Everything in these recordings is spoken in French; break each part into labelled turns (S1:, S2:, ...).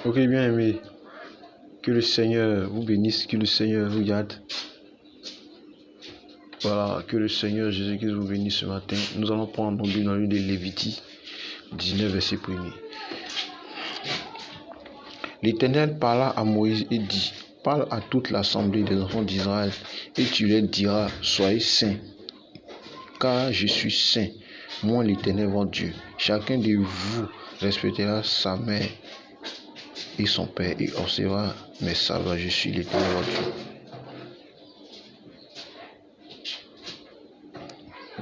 S1: Ok, bien aimé. Que le Seigneur vous bénisse, que le Seigneur vous garde. Voilà, que le Seigneur Jésus-Christ vous bénisse ce matin. Nous allons prendre dans le livre de Lévitique 19, verset 1er. L'Éternel parla à Moïse et dit: parle à toute l'assemblée des enfants d'Israël et tu leur diras: soyez saints, car je suis saint, moi l'Éternel votre Dieu. Chacun de vous respectera sa mère et son père et observera mes sabbats. Je suis l'Éternel votre Dieu.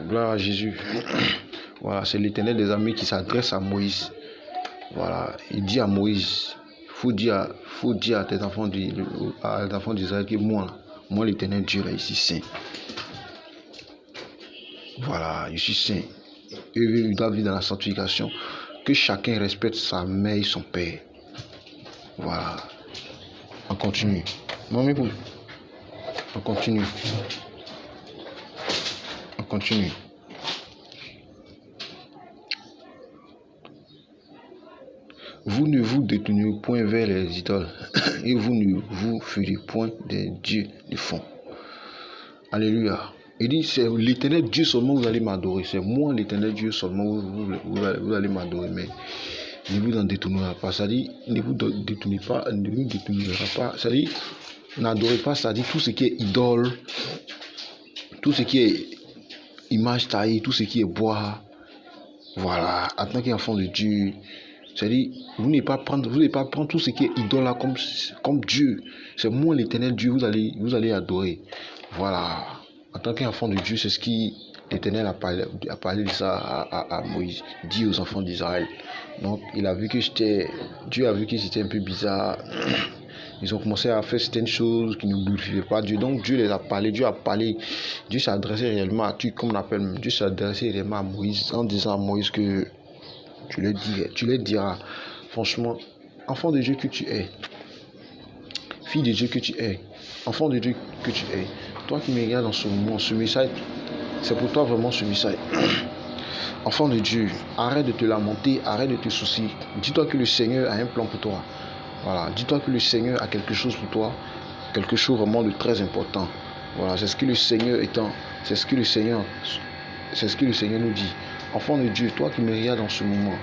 S1: Gloire à Jésus. Voilà, c'est l'Éternel des armées qui s'adresse à Moïse. Voilà, il dit à Moïse: faut dire à tes enfants d'Israël que moi l'Éternel Dieu là, ici saint. Voilà, je suis saint. Et il doit vivre dans la sanctification. Que chacun respecte sa mère et son père. Voilà. On continue. On continue. On continue. Vous ne vous détournez point vers les idoles et vous ne vous ferez point des dieux de fond. Alléluia. Il dit: c'est l'Éternel Dieu seulement vous allez m'adorer. C'est moi l'Éternel Dieu seulement vous allez m'adorer. Mais ne vous en détournerez pas. Ça dit, ne vous détournez pas, ne vous détournerez pas. Ça dit, n'adorez pas. Ça dit, tout ce qui est idole, tout ce qui est image taillée, tout ce qui est bois. Voilà. En tant qu'enfant de Dieu, c'est-à-dire, vous n'allez pas prendre tout ce qui est idole là comme Dieu. C'est moi l'Éternel Dieu, vous allez adorer. Voilà. En tant qu'enfant de Dieu, c'est ce qui l'Éternel a parlé de ça à Moïse, dit aux enfants d'Israël. Donc, Dieu a vu que c'était un peu bizarre. Ils ont commencé à faire certaines choses qui ne glorifiaient pas Dieu. Donc Dieu les a parlé, Dieu s'est adressé réellement à Dieu, comme on appelle même. Dieu s'est adressé réellement à Moïse en disant à Moïse que tu leur diras, franchement, enfant de Dieu que tu es, fille de Dieu que tu es, enfant de Dieu que tu es, toi qui me regardes en ce moment, ce message, c'est pour toi vraiment ce message. Enfant de Dieu, arrête de te lamenter, arrête de te soucier. Dis-toi que le Seigneur a un plan pour toi. Voilà, dis-toi que le Seigneur a quelque chose pour toi, quelque chose vraiment de très important. Voilà, c'est ce que le Seigneur nous dit. Enfant de Dieu, toi qui me regardes en ce moment,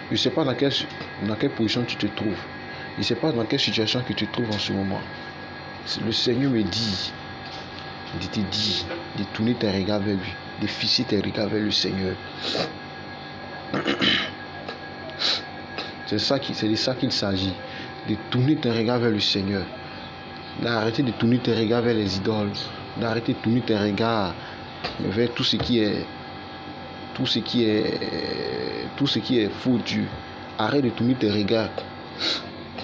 S1: je ne sais pas dans quelle position tu te trouves. Je ne sais pas dans quelle situation que tu te trouves en ce moment. Le Seigneur me dit, de tourner tes regards vers lui, de fixer tes regards vers le Seigneur. C'est de ça qu'il s'agit, de tourner tes regards vers le Seigneur, d'arrêter de tourner tes regards vers les idoles, d'arrêter de tourner tes regards vers tout ce qui est faux Dieu. Arrête de tourner tes regards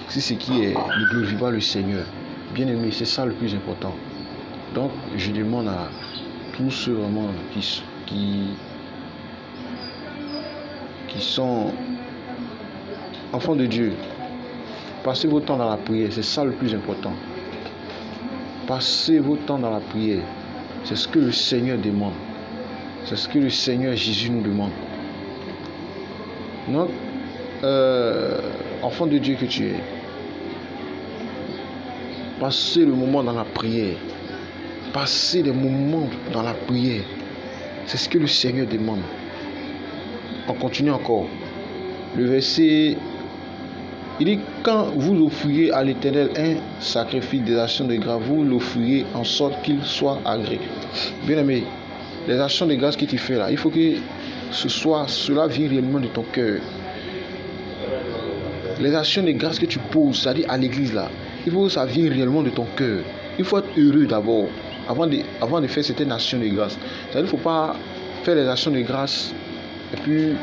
S1: sur ce qui ne glorifie pas le Seigneur. Bien aimé, c'est ça le plus important. Donc, je demande à tous ceux vraiment qui sont enfants de Dieu, passez votre temps dans la prière, c'est ça le plus important. Passez votre temps dans la prière. C'est ce que le Seigneur demande. C'est ce que le Seigneur Jésus nous demande. Donc, enfant de Dieu que tu es, passez le moment dans la prière. Passez des moments dans la prière. C'est ce que le Seigneur demande. On continue encore. Le verset, il dit: quand vous offrirez à l'Éternel un sacrifice des actions de grâce, vous l'offrirez en sorte qu'il soit agréé. Bien aimé, les actions de grâce que tu fais là, il faut que cela vienne réellement de ton cœur. Les actions de grâce que tu poses, c'est-à-dire à l'église là, il faut que ça vienne réellement de ton cœur. Il faut être heureux d'abord, avant de faire certaines actions de grâce. C'est-à-dire, il ne faut pas faire les actions de grâce et puis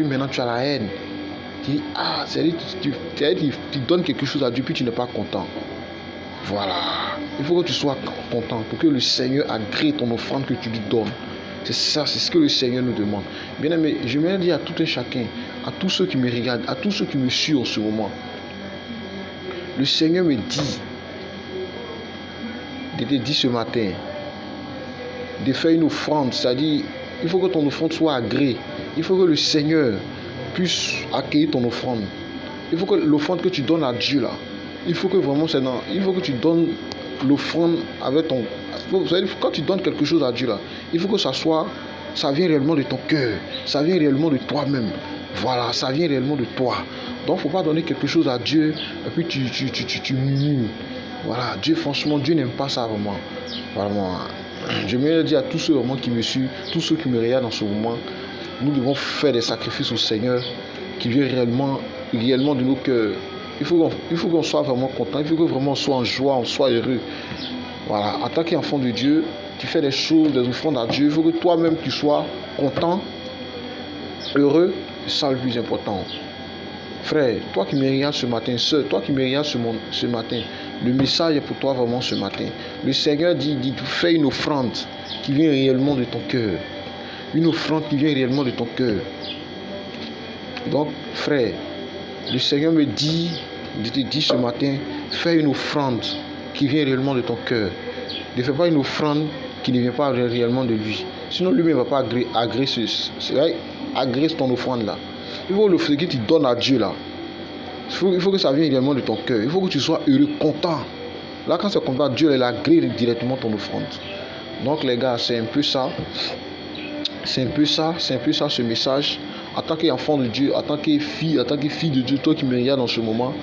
S1: maintenant tu as la haine. Tu dis, c'est-à-dire tu donnes quelque chose à Dieu puis tu n'es pas content. Voilà. Il faut que tu sois content pour que le Seigneur agrée ton offrande que tu lui donnes. C'est ça, c'est ce que le Seigneur nous demande. Bien aimé, je me dis à tout un chacun, à tous ceux qui me regardent, à tous ceux qui me suivent en ce moment. Le Seigneur me dit, de te dire ce matin, de faire une offrande, c'est-à-dire, il faut que ton offrande soit agréée. Il faut que le Seigneur puisses accueillir ton offrande. Il faut que l'offrande que tu donnes à Dieu là, il faut que vraiment il faut que tu donnes l'offrande avec ton... Quand tu donnes quelque chose à Dieu là, il faut que ça vient réellement de ton cœur, ça vient réellement de toi-même. Voilà, ça vient réellement de toi. Donc, il ne faut pas donner quelque chose à Dieu et puis tu murmures. Voilà, Dieu, franchement, Dieu n'aime pas ça vraiment. Vraiment. Je me dis à tous ceux vraiment qui me suivent, tous ceux qui me regardent en ce moment, nous devons faire des sacrifices au Seigneur qui viennent réellement de nos cœurs. Il faut qu'on soit vraiment content, il faut que vraiment on soit en joie, on soit heureux. Voilà, en tant qu'enfant de Dieu, tu fais des choses, des offrandes à Dieu, il faut que toi-même tu sois content, heureux, c'est ça le plus important. Frère, toi qui me regardes ce matin, sœur, toi qui me regardes ce matin, le message est pour toi vraiment ce matin. Le Seigneur dit fais une offrande qui vient réellement de ton cœur. Une offrande qui vient réellement de ton cœur. Donc, frère, le Seigneur me dit, je te dis ce matin, fais une offrande qui vient réellement de ton cœur. Ne fais pas une offrande qui ne vient pas réellement de lui. Sinon, lui-même ne va pas agresser ton offrande là. Il faut ce que tu donnes à Dieu là. Il faut que ça vienne réellement de ton cœur. Il faut que tu sois heureux, content. Là, quand c'est content, Dieu il agrée directement ton offrande. Donc, les gars, c'est un peu ça. C'est un peu ça ce message. En tant qu'enfant de Dieu, en tant que fille de Dieu, toi qui me regardes dans ce moment,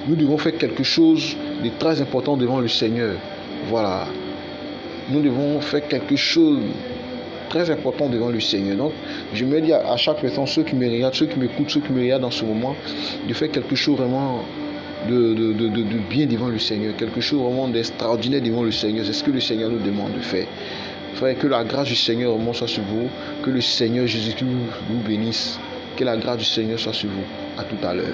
S1: nous devons faire quelque chose de très important devant le Seigneur. Voilà. Nous devons faire quelque chose très important devant le Seigneur. Donc, je me dis à chaque personne, ceux qui me regardent, ceux qui m'écoutent, ceux qui me regardent dans ce moment, de faire quelque chose vraiment de bien devant le Seigneur, quelque chose vraiment d'extraordinaire devant le Seigneur. C'est ce que le Seigneur nous demande de faire. Frère, que la grâce du Seigneur vraiment soit sur vous, que le Seigneur Jésus-Christ vous bénisse, que la grâce du Seigneur soit sur vous. À tout à l'heure.